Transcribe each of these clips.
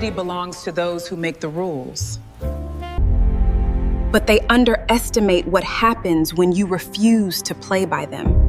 only belongs to those who make the rules. But they underestimate what happens when you refuse to play by them.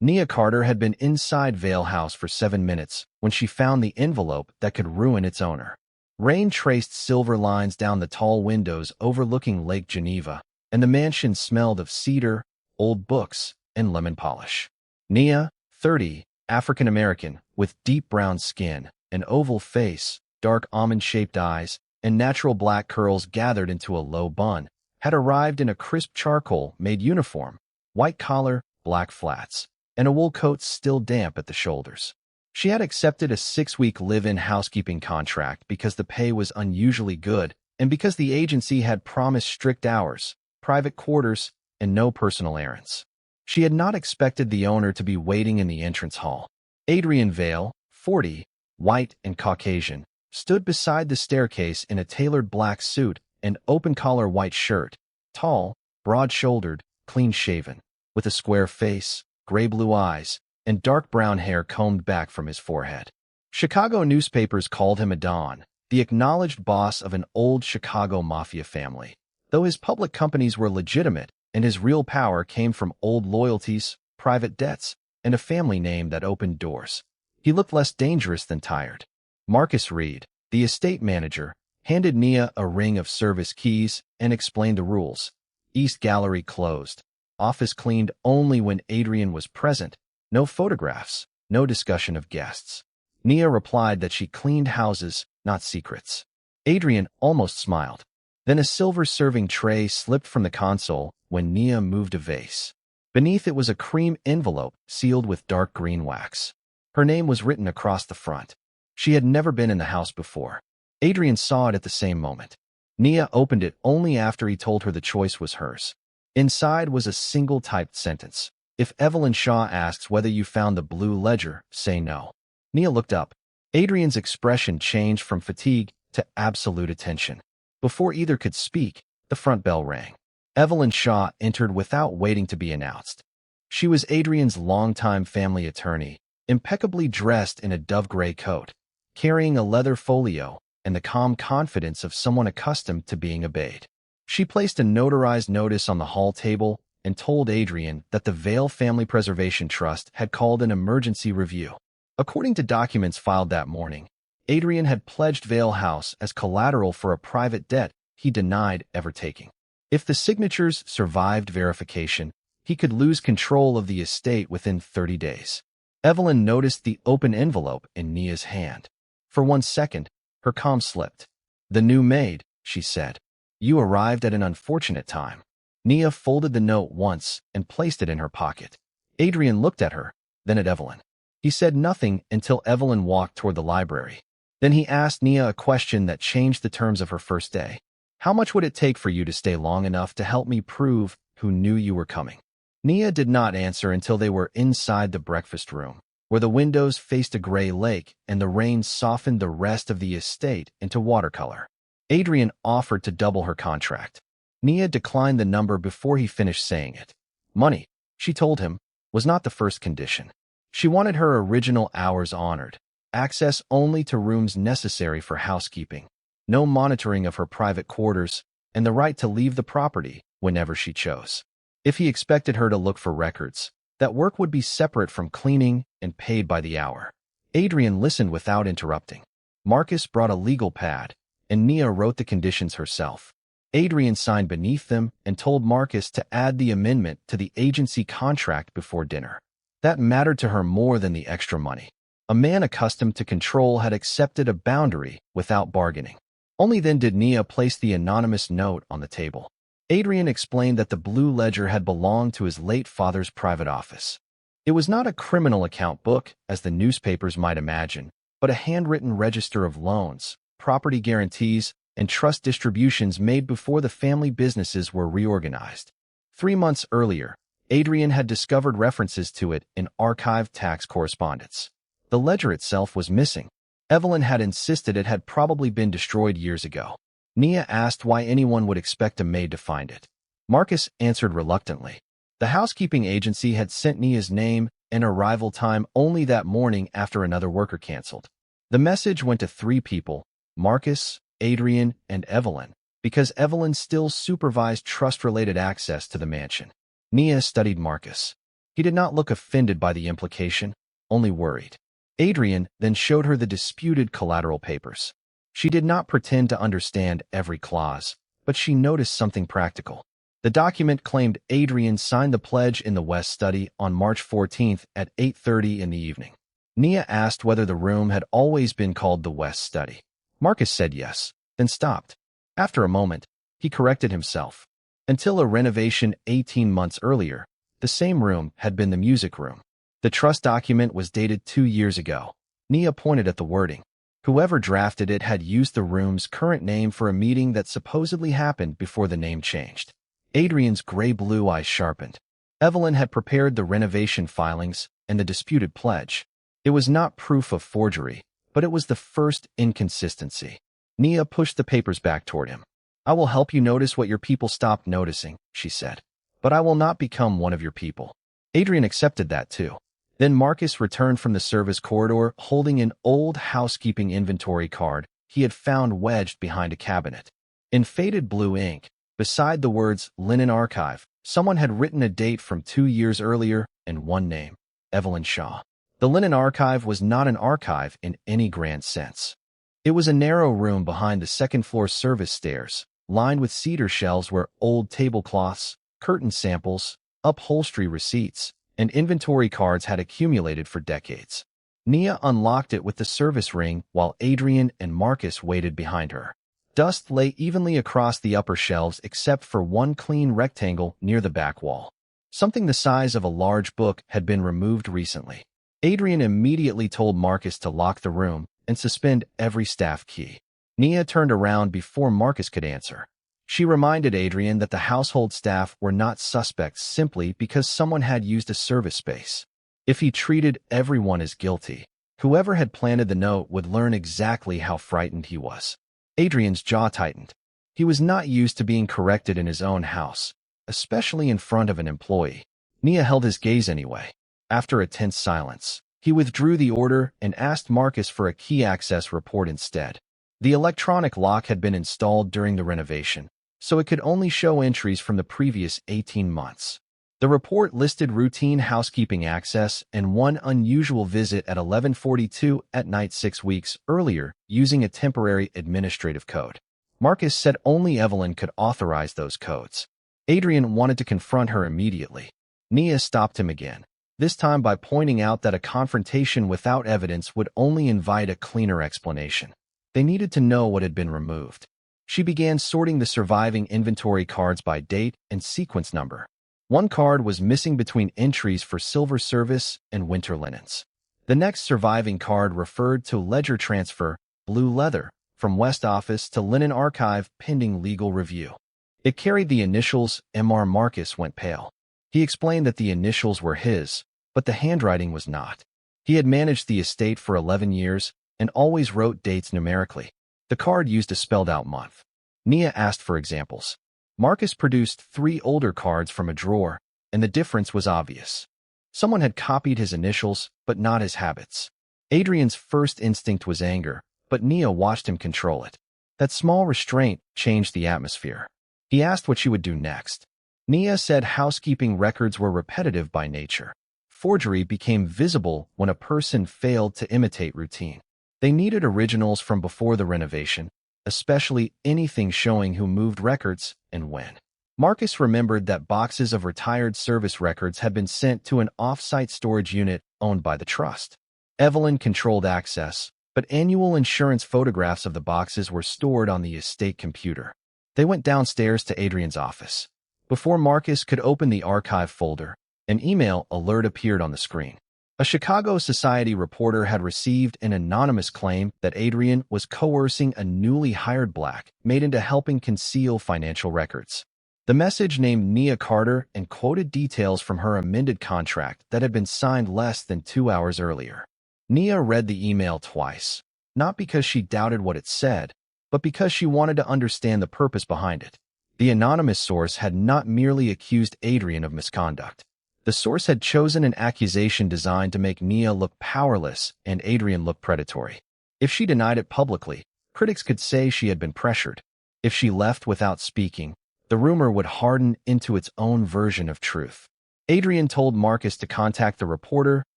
Nia Carter had been inside Vale House for 7 minutes when she found the envelope that could ruin its owner. Rain traced silver lines down the tall windows overlooking Lake Geneva, and the mansion smelled of cedar, old books, and lemon polish. Nia, 30, African-American, with deep brown skin, an oval face, dark almond-shaped eyes, and natural black curls gathered into a low bun, had arrived in a crisp charcoal-made uniform, white collar, black flats, and a wool coat still damp at the shoulders. She had accepted a 6-week live-in housekeeping contract because the pay was unusually good and because the agency had promised strict hours, private quarters, and no personal errands. She had not expected the owner to be waiting in the entrance hall. Adrian Vale, 40, white and Caucasian, stood beside the staircase in a tailored black suit and open-collar white shirt, tall, broad-shouldered, clean-shaven, with a square face, gray-blue eyes, and dark brown hair combed back from his forehead. Chicago newspapers called him a Don, the acknowledged boss of an old Chicago mafia family. Though his public companies were legitimate and his real power came from old loyalties, private debts, and a family name that opened doors, he looked less dangerous than tired. Marcus Reed, the estate manager, handed Nia a ring of service keys and explained the rules. East Gallery closed. Office cleaned only when Adrian was present. No photographs, no discussion of guests. Nia replied that she cleaned houses, not secrets. Adrian almost smiled. Then a silver serving tray slipped from the console when Nia moved a vase. Beneath it was a cream envelope sealed with dark green wax. Her name was written across the front. She had never been in the house before. Adrian saw it at the same moment. Nia opened it only after he told her the choice was hers. Inside was a single typed sentence. If Evelyn Shaw asks whether you found the blue ledger, say no. Nia looked up. Adrian's expression changed from fatigue to absolute attention. Before either could speak, the front bell rang. Evelyn Shaw entered without waiting to be announced. She was Adrian's longtime family attorney, impeccably dressed in a dove-gray coat, carrying a leather folio and the calm confidence of someone accustomed to being obeyed. She placed a notarized notice on the hall table and told Adrian that the Vale Family Preservation Trust had called an emergency review. According to documents filed that morning, Adrian had pledged Vale House as collateral for a private debt he denied ever taking. If the signatures survived verification, he could lose control of the estate within 30 days. Evelyn noticed the open envelope in Nia's hand. For 1 second, her calm slipped. "The new maid," she said. "You arrived at an unfortunate time." Nia folded the note once and placed it in her pocket. Adrian looked at her, then at Evelyn. He said nothing until Evelyn walked toward the library. Then he asked Nia a question that changed the terms of her first day. "How much would it take for you to stay long enough to help me prove who knew you were coming?" Nia did not answer until they were inside the breakfast room, where the windows faced a gray lake and the rain softened the rest of the estate into watercolor. Adrian offered to double her contract. Nia declined the number before he finished saying it. Money, she told him, was not the first condition. She wanted her original hours honored, access only to rooms necessary for housekeeping, no monitoring of her private quarters, and the right to leave the property whenever she chose. If he expected her to look for records, that work would be separate from cleaning and paid by the hour. Adrian listened without interrupting. Marcus brought a legal pad, and Nia wrote the conditions herself. Adrian signed beneath them and told Marcus to add the amendment to the agency contract before dinner. That mattered to her more than the extra money. A man accustomed to control had accepted a boundary without bargaining. Only then did Nia place the anonymous note on the table. Adrian explained that the blue ledger had belonged to his late father's private office. It was not a criminal account book, as the newspapers might imagine, but a handwritten register of loans, property guarantees, and trust distributions made before the family businesses were reorganized. 3 months earlier, Adrian had discovered references to it in archived tax correspondence. The ledger itself was missing. Evelyn had insisted it had probably been destroyed years ago. Nia asked why anyone would expect a maid to find it. Marcus answered reluctantly. The housekeeping agency had sent Nia's name and arrival time only that morning after another worker canceled. The message went to 3 people, Marcus, Adrian, and Evelyn, because Evelyn still supervised trust-related access to the mansion. Nia studied Marcus. He did not look offended by the implication, only worried. Adrian then showed her the disputed collateral papers. She did not pretend to understand every clause, but she noticed something practical. The document claimed Adrian signed the pledge in the West Study on March 14th at 8:30 in the evening. Nia asked whether the room had always been called the West Study. Marcus said yes, then stopped. After a moment, he corrected himself. Until a renovation 18 months earlier, the same room had been the music room. The trust document was dated 2 years ago. Nia pointed at the wording. Whoever drafted it had used the room's current name for a meeting that supposedly happened before the name changed. Adrian's gray-blue eyes sharpened. Evelyn had prepared the renovation filings and the disputed pledge. It was not proof of forgery, but it was the first inconsistency. Nia pushed the papers back toward him. I will help you notice what your people stopped noticing, she said. But I will not become one of your people. Adrian accepted that too. Then Marcus returned from the service corridor holding an old housekeeping inventory card he had found wedged behind a cabinet. In faded blue ink, beside the words Linen Archive, someone had written a date from 2 years earlier and one name, Evelyn Shaw. The Linen Archive was not an archive in any grand sense. It was a narrow room behind the second-floor service stairs, lined with cedar shelves where old tablecloths, curtain samples, upholstery receipts, and inventory cards had accumulated for decades. Nia unlocked it with the service ring while Adrian and Marcus waited behind her. Dust lay evenly across the upper shelves except for one clean rectangle near the back wall. Something the size of a large book had been removed recently. Adrian immediately told Marcus to lock the room and suspend every staff key. Nia turned around before Marcus could answer. She reminded Adrian that the household staff were not suspects simply because someone had used a service space. If he treated everyone as guilty, whoever had planted the note would learn exactly how frightened he was. Adrian's jaw tightened. He was not used to being corrected in his own house, especially in front of an employee. Nia held his gaze anyway. After a tense silence, he withdrew the order and asked Marcus for a key access report instead. The electronic lock had been installed during the renovation, so it could only show entries from the previous 18 months. The report listed routine housekeeping access and one unusual visit at 11:42 at night 6 weeks earlier using a temporary administrative code. Marcus said only Evelyn could authorize those codes. Adrian wanted to confront her immediately. Nia stopped him again, this time by pointing out that a confrontation without evidence would only invite a cleaner explanation. They needed to know what had been removed. She began sorting the surviving inventory cards by date and sequence number. One card was missing between entries for silver service and winter linens. The next surviving card referred to ledger transfer, blue leather, from West Office to Linen Archive pending legal review. It carried the initials Mr. Marcus went pale. He explained that the initials were his, but the handwriting was not. He had managed the estate for 11 years and always wrote dates numerically. The card used a spelled-out month. Nia asked for examples. Marcus produced 3 older cards from a drawer, and the difference was obvious. Someone had copied his initials, but not his habits. Adrian's first instinct was anger, but Nia watched him control it. That small restraint changed the atmosphere. He asked what she would do next. Nia said housekeeping records were repetitive by nature. Forgery became visible when a person failed to imitate routine. They needed originals from before the renovation, especially anything showing who moved records and when. Marcus remembered that boxes of retired service records had been sent to an off-site storage unit owned by the trust. Evelyn controlled access, but annual insurance photographs of the boxes were stored on the estate computer. They went downstairs to Adrian's office. Before Marcus could open the archive folder, an email alert appeared on the screen. A Chicago Society reporter had received an anonymous claim that Adrian was coercing a newly hired black maid into helping conceal financial records. The message named Nia Carter and quoted details from her amended contract that had been signed less than 2 hours earlier. Nia read the email twice, not because she doubted what it said, but because she wanted to understand the purpose behind it. The anonymous source had not merely accused Adrian of misconduct. The source had chosen an accusation designed to make Nia look powerless and Adrian look predatory. If she denied it publicly, critics could say she had been pressured. If she left without speaking, the rumor would harden into its own version of truth. Adrian told Marcus to contact the reporter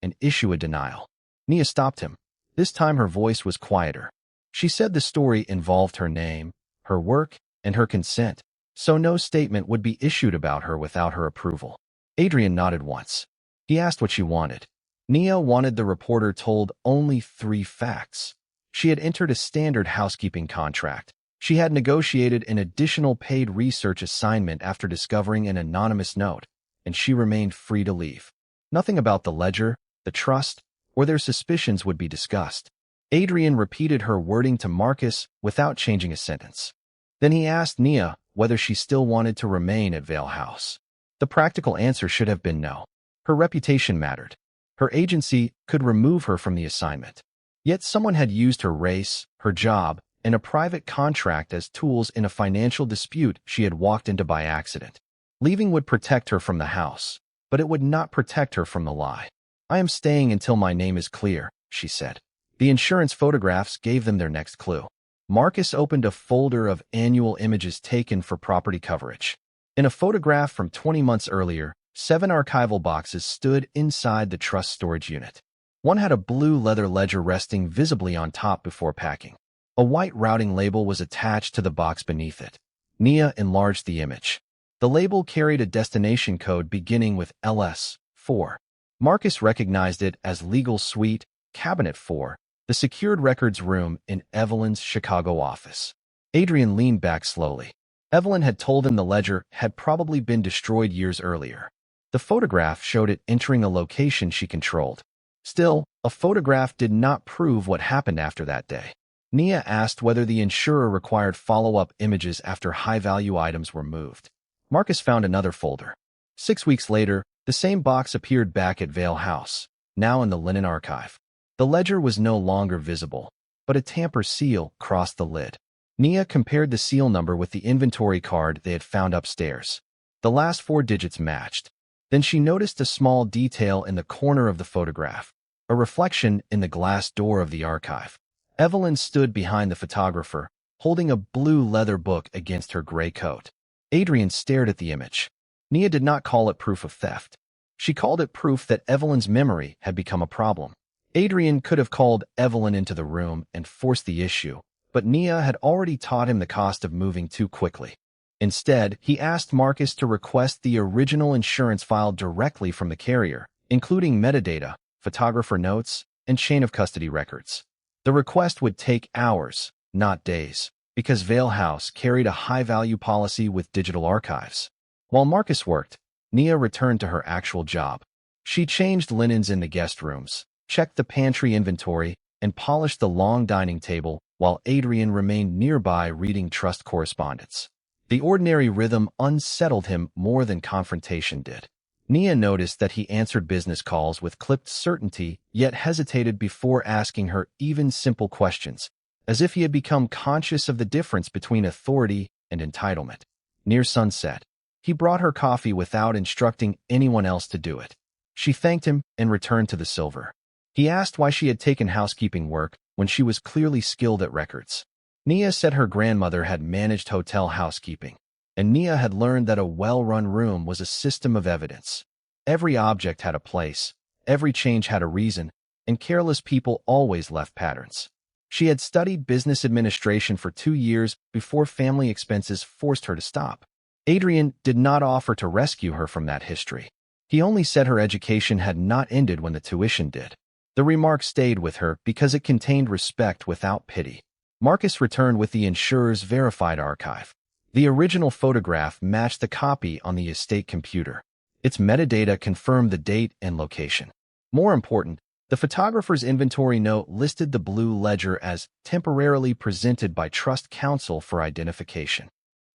and issue a denial. Nia stopped him. This time her voice was quieter. She said the story involved her name, her work, and her consent, so no statement would be issued about her without her approval. Adrian nodded once. He asked what she wanted. Nia wanted the reporter told only 3 facts. She had entered a standard housekeeping contract. She had negotiated an additional paid research assignment after discovering an anonymous note, and she remained free to leave. Nothing about the ledger, the trust, or their suspicions would be discussed. Adrian repeated her wording to Marcus without changing a sentence. Then he asked Nia whether she still wanted to remain at Vale House. The practical answer should have been no. Her reputation mattered. Her agency could remove her from the assignment. Yet someone had used her race, her job, and a private contract as tools in a financial dispute she had walked into by accident. Leaving would protect her from the house, but it would not protect her from the lie. "I am staying until my name is clear," she said. The insurance photographs gave them their next clue. Marcus opened a folder of annual images taken for property coverage. In a photograph from 20 months earlier, 7 archival boxes stood inside the trust storage unit. One had a blue leather ledger resting visibly on top before packing. A white routing label was attached to the box beneath it. Nia enlarged the image. The label carried a destination code beginning with LS4. Marcus recognized it as Legal Suite, Cabinet 4, the secured records room in Evelyn's Chicago office. Adrian leaned back slowly. Evelyn had told him the ledger had probably been destroyed years earlier. The photograph showed it entering a location she controlled. Still, a photograph did not prove what happened after that day. Nia asked whether the insurer required follow-up images after high-value items were moved. Marcus found another folder. 6 weeks later, the same box appeared back at Vale House, now in the linen archive. The ledger was no longer visible, but a tamper seal crossed the lid. Nia compared the seal number with the inventory card they had found upstairs. The last 4 digits matched. Then she noticed a small detail in the corner of the photograph, a reflection in the glass door of the archive. Evelyn stood behind the photographer, holding a blue leather book against her gray coat. Adrian stared at the image. Nia did not call it proof of theft. She called it proof that Evelyn's memory had become a problem. Adrian could have called Evelyn into the room and forced the issue, but Nia had already taught him the cost of moving too quickly. Instead, he asked Marcus to request the original insurance file directly from the carrier, including metadata, photographer notes, and chain of custody records. The request would take hours, not days, because Vale House carried a high-value policy with digital archives. While Marcus worked, Nia returned to her actual job. She changed linens in the guest rooms, checked the pantry inventory, and polished the long dining table while Adrian remained nearby reading trust correspondence. The ordinary rhythm unsettled him more than confrontation did. Nia noticed that he answered business calls with clipped certainty, yet hesitated before asking her even simple questions, as if he had become conscious of the difference between authority and entitlement. Near sunset, he brought her coffee without instructing anyone else to do it. She thanked him and returned to the silver. He asked why she had taken housekeeping work when she was clearly skilled at records. Nia said her grandmother had managed hotel housekeeping, and Nia had learned that a well-run room was a system of evidence. Every object had a place, every change had a reason, and careless people always left patterns. She had studied business administration for 2 years before family expenses forced her to stop. Adrian did not offer to rescue her from that history. He only said her education had not ended when the tuition did. The remark stayed with her because it contained respect without pity. Marcus returned with the insurer's verified archive. The original photograph matched the copy on the estate computer. Its metadata confirmed the date and location. More important, the photographer's inventory note listed the blue ledger as temporarily presented by trust counsel for identification.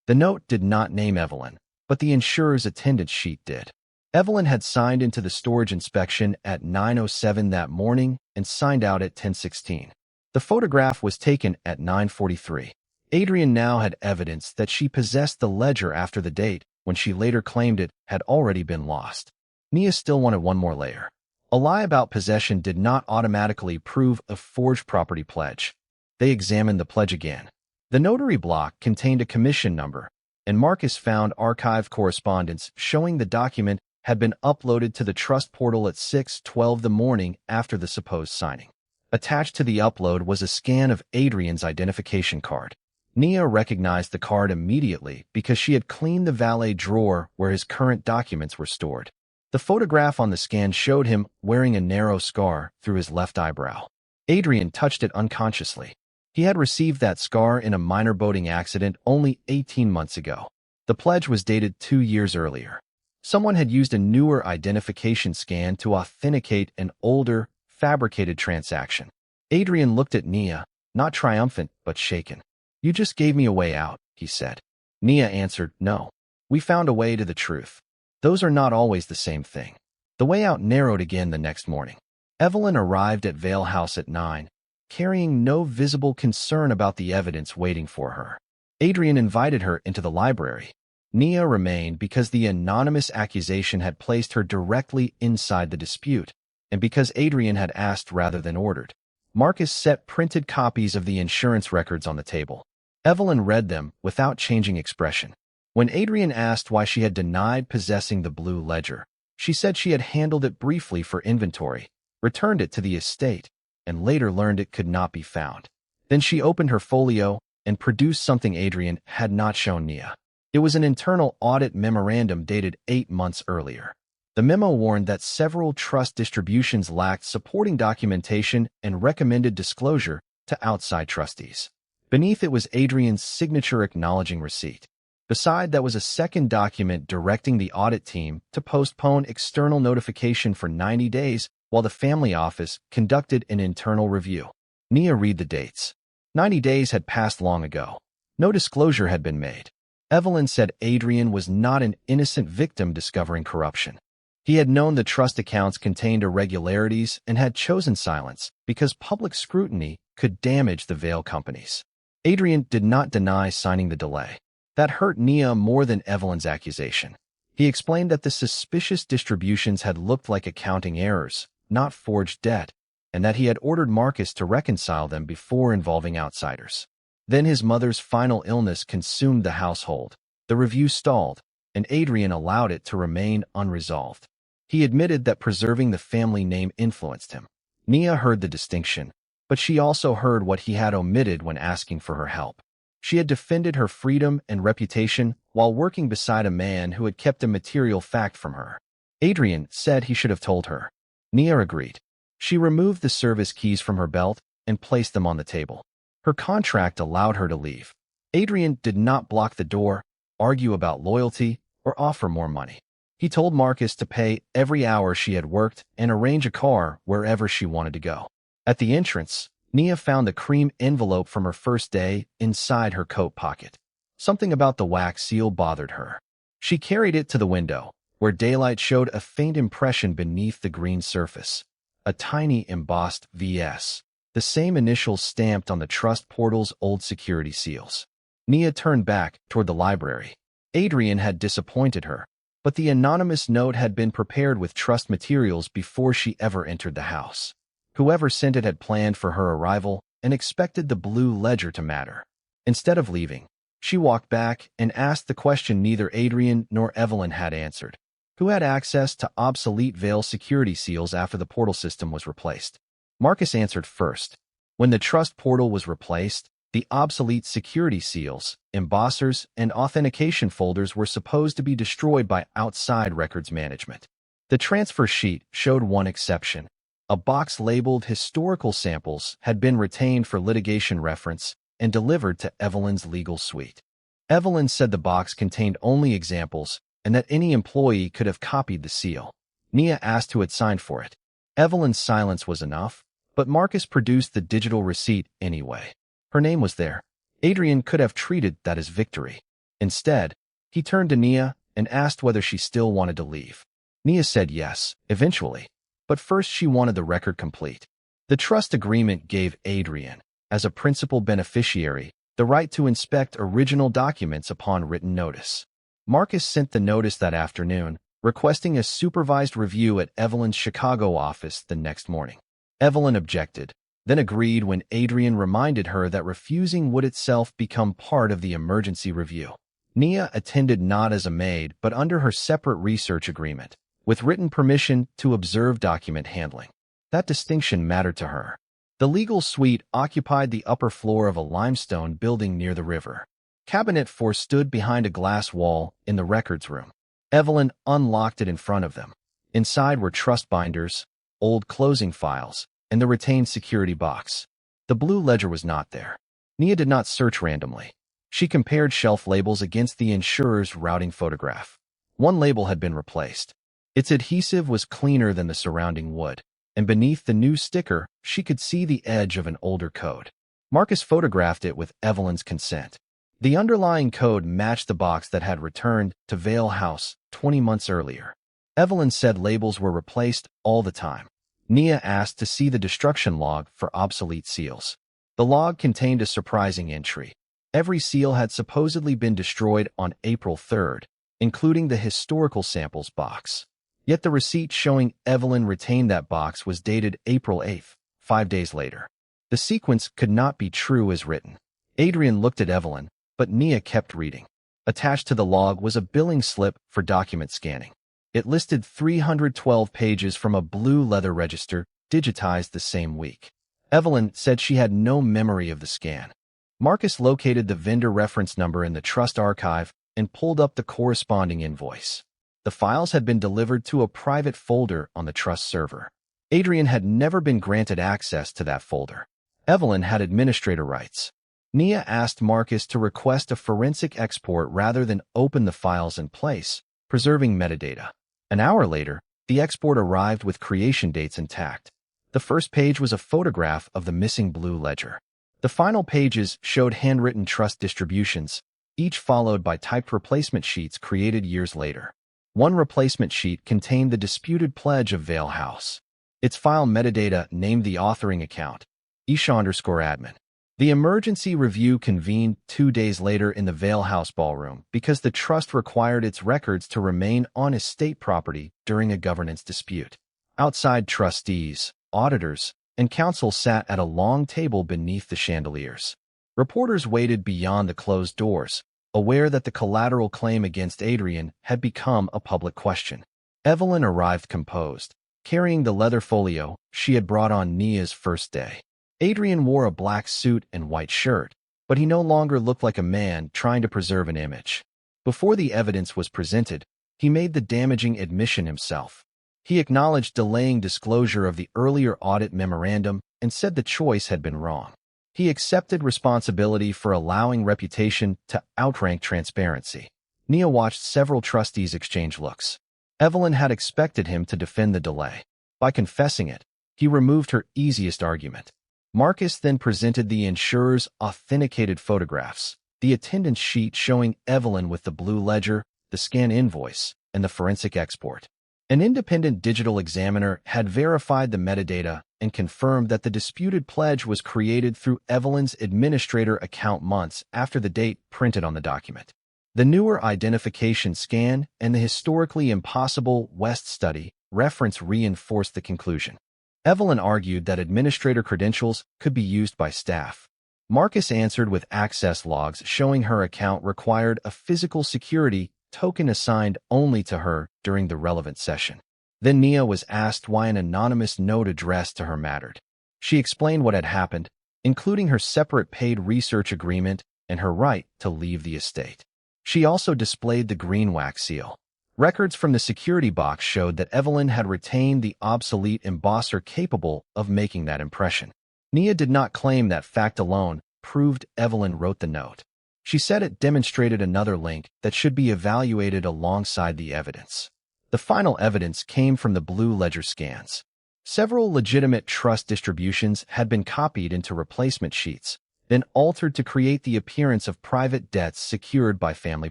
The note did not name Evelyn, but the insurer's attendance sheet did. Evelyn had signed into the storage inspection at 9:07 that morning and signed out at 10:16. The photograph was taken at 9:43. Adrian now had evidence that she possessed the ledger after the date when she later claimed it had already been lost. Nia still wanted one more layer. A lie about possession did not automatically prove a forged property pledge. They examined the pledge again. The notary block contained a commission number, and Marcus found archived correspondence showing the document had been uploaded to the trust portal at 6:12 the morning after the supposed signing. Attached to the upload was a scan of Adrian's identification card. Nia recognized the card immediately because she had cleaned the valet drawer where his current documents were stored. The photograph on the scan showed him wearing a narrow scar through his left eyebrow. Adrian touched it unconsciously. He had received that scar in a minor boating accident only 18 months ago. The pledge was dated 2 years earlier. Someone had used a newer identification scan to authenticate an older, fabricated transaction. Adrian looked at Nia, not triumphant but shaken. "You just gave me a way out," he said. Nia answered, "No. We found a way to the truth. Those are not always the same thing." The way out narrowed again the next morning. Evelyn arrived at Vale House at 9, carrying no visible concern about the evidence waiting for her. Adrian invited her into the library. Nia remained because the anonymous accusation had placed her directly inside the dispute, and because Adrian had asked rather than ordered. Marcus set printed copies of the insurance records on the table. Evelyn read them without changing expression. When Adrian asked why she had denied possessing the blue ledger, she said she had handled it briefly for inventory, returned it to the estate, and later learned it could not be found. Then she opened her folio and produced something Adrian had not shown Nia. It was an internal audit memorandum dated 8 months earlier. The memo warned that several trust distributions lacked supporting documentation and recommended disclosure to outside trustees. Beneath it was Adrian's signature acknowledging receipt. Beside that was a second document directing the audit team to postpone external notification for 90 days while the family office conducted an internal review. Nia read the dates. 90 days had passed long ago. No disclosure had been made. Evelyn said Adrian was not an innocent victim discovering corruption. He had known the trust accounts contained irregularities and had chosen silence because public scrutiny could damage the Vale companies. Adrian did not deny signing the delay. That hurt Nia more than Evelyn's accusation. He explained that the suspicious distributions had looked like accounting errors, not forged debt, and that he had ordered Marcus to reconcile them before involving outsiders. Then his mother's final illness consumed the household. The review stalled, and Adrian allowed it to remain unresolved. He admitted that preserving the family name influenced him. Nia heard the distinction, but she also heard what he had omitted when asking for her help. She had defended her freedom and reputation while working beside a man who had kept a material fact from her. Adrian said he should have told her. Nia agreed. She removed the service keys from her belt and placed them on the table. Her contract allowed her to leave. Adrian did not block the door, argue about loyalty, or offer more money. He told Marcus to pay every hour she had worked and arrange a car wherever she wanted to go. At the entrance, Nia found the cream envelope from her first day inside her coat pocket. Something about the wax seal bothered her. She carried it to the window, where daylight showed a faint impression beneath the green surface. A tiny embossed VS. The same initials stamped on the trust portal's old security seals. Nia turned back toward the library. Adrian had disappointed her, but the anonymous note had been prepared with trust materials before she ever entered the house. Whoever sent it had planned for her arrival and expected the blue ledger to matter. Instead of leaving, she walked back and asked the question neither Adrian nor Evelyn had answered. Who had access to obsolete Vale security seals after the portal system was replaced? Marcus answered first. When the trust portal was replaced, the obsolete security seals, embossers, and authentication folders were supposed to be destroyed by outside records management. The transfer sheet showed one exception. A box labeled Historical Samples had been retained for litigation reference and delivered to Evelyn's legal suite. Evelyn said the box contained only examples and that any employee could have copied the seal. Nia asked who had signed for it. Evelyn's silence was enough, but Marcus produced the digital receipt anyway. Her name was there. Adrian could have treated that as victory. Instead, he turned to Nia and asked whether she still wanted to leave. Nia said yes, eventually, but first she wanted the record complete. The trust agreement gave Adrian, as a principal beneficiary, the right to inspect original documents upon written notice. Marcus sent the notice that afternoon, requesting a supervised review at Evelyn's Chicago office the next morning. Evelyn objected, then agreed when Adrian reminded her that refusing would itself become part of the emergency review. Nia attended not as a maid but under her separate research agreement, with written permission to observe document handling. That distinction mattered to her. The legal suite occupied the upper floor of a limestone building near the river. Cabinet 4 stood behind a glass wall in the records room. Evelyn unlocked it in front of them. Inside were trust binders, old closing files, and the retained security box. The blue ledger was not there. Nia did not search randomly. She compared shelf labels against the insurer's routing photograph. One label had been replaced. Its adhesive was cleaner than the surrounding wood, and beneath the new sticker, she could see the edge of an older code. Marcus photographed it with Evelyn's consent. The underlying code matched the box that had returned to Vale House 20 months earlier. Evelyn said labels were replaced all the time. Nia asked to see the destruction log for obsolete seals. The log contained a surprising entry. Every seal had supposedly been destroyed on April 3rd, including the historical samples box. Yet the receipt showing Evelyn retained that box was dated April 8th, 5 days later. The sequence could not be true as written. Adrian looked at Evelyn, but Nia kept reading. Attached to the log was a billing slip for document scanning. It listed 312 pages from a blue leather register, digitized the same week. Evelyn said she had no memory of the scan. Marcus located the vendor reference number in the trust archive and pulled up the corresponding invoice. The files had been delivered to a private folder on the trust server. Adrian had never been granted access to that folder. Evelyn had administrator rights. Nia asked Marcus to request a forensic export rather than open the files in place, preserving metadata. An hour later, the export arrived with creation dates intact. The first page was a photograph of the missing blue ledger. The final pages showed handwritten trust distributions, each followed by typed replacement sheets created years later. One replacement sheet contained the disputed pledge of Vale House. Its file metadata named the authoring account, _admin. The emergency review convened 2 days later in the Vale House ballroom because the trust required its records to remain on estate property during a governance dispute. Outside, trustees, auditors, and counsel sat at a long table beneath the chandeliers. Reporters waited beyond the closed doors, aware that the collateral claim against Adrian had become a public question. Evelyn arrived composed, carrying the leather folio she had brought on Nia's first day. Adrian wore a black suit and white shirt, but he no longer looked like a man trying to preserve an image. Before the evidence was presented, he made the damaging admission himself. He acknowledged delaying disclosure of the earlier audit memorandum and said the choice had been wrong. He accepted responsibility for allowing reputation to outrank transparency. Nia watched several trustees exchange looks. Evelyn had expected him to defend the delay. By confessing it, he removed her easiest argument. Marcus then presented the insurer's authenticated photographs, the attendance sheet showing Evelyn with the blue ledger, the scan invoice, and the forensic export. An independent digital examiner had verified the metadata and confirmed that the disputed pledge was created through Evelyn's administrator account months after the date printed on the document. The newer identification scan and the historically impossible West study reference reinforced the conclusion. Evelyn argued that administrator credentials could be used by staff. Marcus answered with access logs showing her account required a physical security token assigned only to her during the relevant session. Then Nia was asked why an anonymous note addressed to her mattered. She explained what had happened, including her separate paid research agreement and her right to leave the estate. She also displayed the green wax seal. Records from the security box showed that Evelyn had retained the obsolete embosser capable of making that impression. Nia did not claim that fact alone proved Evelyn wrote the note. She said it demonstrated another link that should be evaluated alongside the evidence. The final evidence came from the blue ledger scans. Several legitimate trust distributions had been copied into replacement sheets, then altered to create the appearance of private debts secured by family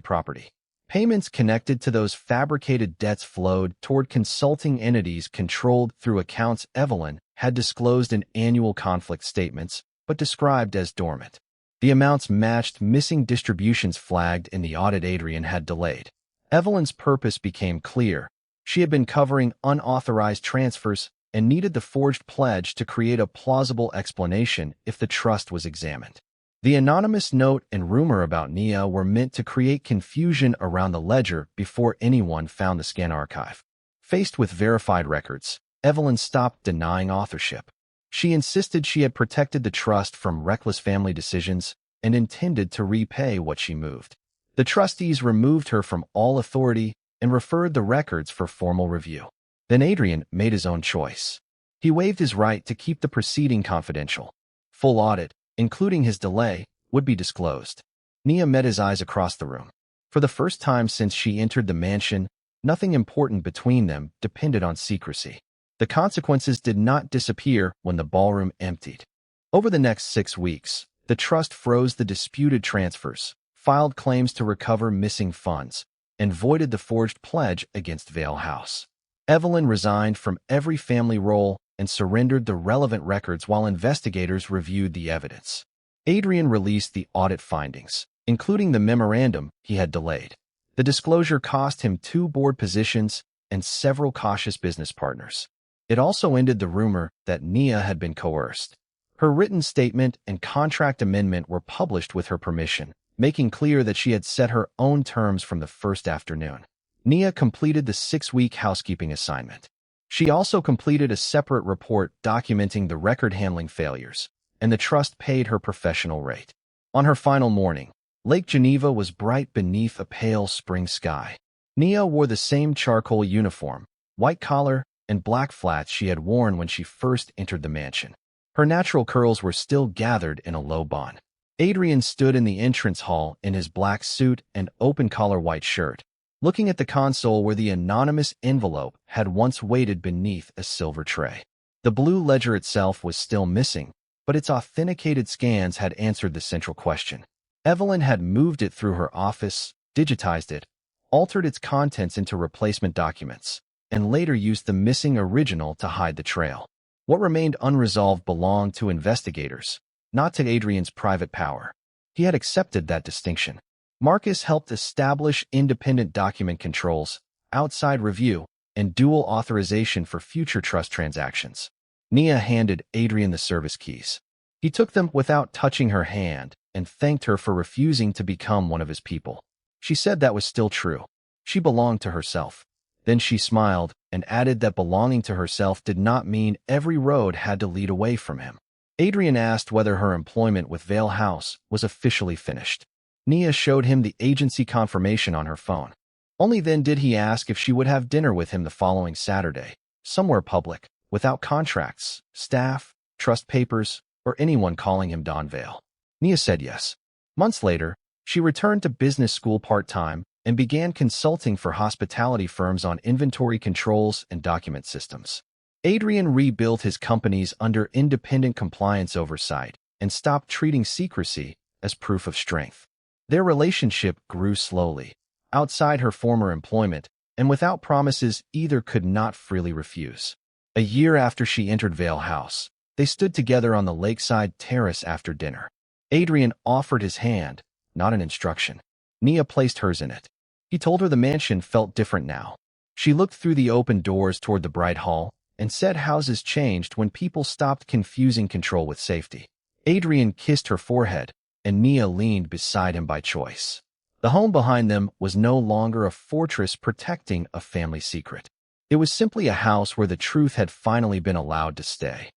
property. Payments connected to those fabricated debts flowed toward consulting entities controlled through accounts Evelyn had disclosed in annual conflict statements, but described as dormant. The amounts matched missing distributions flagged in the audit Adrian had delayed. Evelyn's purpose became clear. She had been covering unauthorized transfers and needed the forged pledge to create a plausible explanation if the trust was examined. The anonymous note and rumor about Nia were meant to create confusion around the ledger before anyone found the scan archive. Faced with verified records, Evelyn stopped denying authorship. She insisted she had protected the trust from reckless family decisions and intended to repay what she moved. The trustees removed her from all authority and referred the records for formal review. Then Adrian made his own choice. He waived his right to keep the proceeding confidential. Full audit, including his delay, would be disclosed. Nia met his eyes across the room. For the first time since she entered the mansion, nothing important between them depended on secrecy. The consequences did not disappear when the ballroom emptied. Over the next 6 weeks, the trust froze the disputed transfers, filed claims to recover missing funds, and voided the forged pledge against Vale House. Evelyn resigned from every family role and surrendered the relevant records while investigators reviewed the evidence. Adrian released the audit findings, including the memorandum he had delayed. The disclosure cost him 2 board positions and several cautious business partners. It also ended the rumor that Nia had been coerced. Her written statement and contract amendment were published with her permission, making clear that she had set her own terms from the first afternoon. Nia completed the 6-week housekeeping assignment. She also completed a separate report documenting the record-handling failures, and the trust paid her professional rate. On her final morning, Lake Geneva was bright beneath a pale spring sky. Nia wore the same charcoal uniform, white collar, and black flats she had worn when she first entered the mansion. Her natural curls were still gathered in a low bun. Adrian stood in the entrance hall in his black suit and open-collar white shirt, looking at the console where the anonymous envelope had once waited beneath a silver tray. The blue ledger itself was still missing, but its authenticated scans had answered the central question. Evelyn had moved it through her office, digitized it, altered its contents into replacement documents, and later used the missing original to hide the trail. What remained unresolved belonged to investigators, not to Adrian's private power. He had accepted that distinction. Marcus helped establish independent document controls, outside review, and dual authorization for future trust transactions. Nia handed Adrian the service keys. He took them without touching her hand and thanked her for refusing to become one of his people. She said that was still true. She belonged to herself. Then she smiled and added that belonging to herself did not mean every road had to lead away from him. Adrian asked whether her employment with Vale House was officially finished. Nia showed him the agency confirmation on her phone. Only then did he ask if she would have dinner with him the following Saturday, somewhere public, without contracts, staff, trust papers, or anyone calling him Don Vale. Nia said yes. Months later, she returned to business school part-time and began consulting for hospitality firms on inventory controls and document systems. Adrian rebuilt his companies under independent compliance oversight and stopped treating secrecy as proof of strength. Their relationship grew slowly, outside her former employment, and without promises either could not freely refuse. A year after she entered Vale House, they stood together on the lakeside terrace after dinner. Adrian offered his hand, not an instruction. Nia placed hers in it. He told her the mansion felt different now. She looked through the open doors toward the bright hall and said houses changed when people stopped confusing control with safety. Adrian kissed her forehead, and Nia leaned beside him by choice. The home behind them was no longer a fortress protecting a family secret. It was simply a house where the truth had finally been allowed to stay.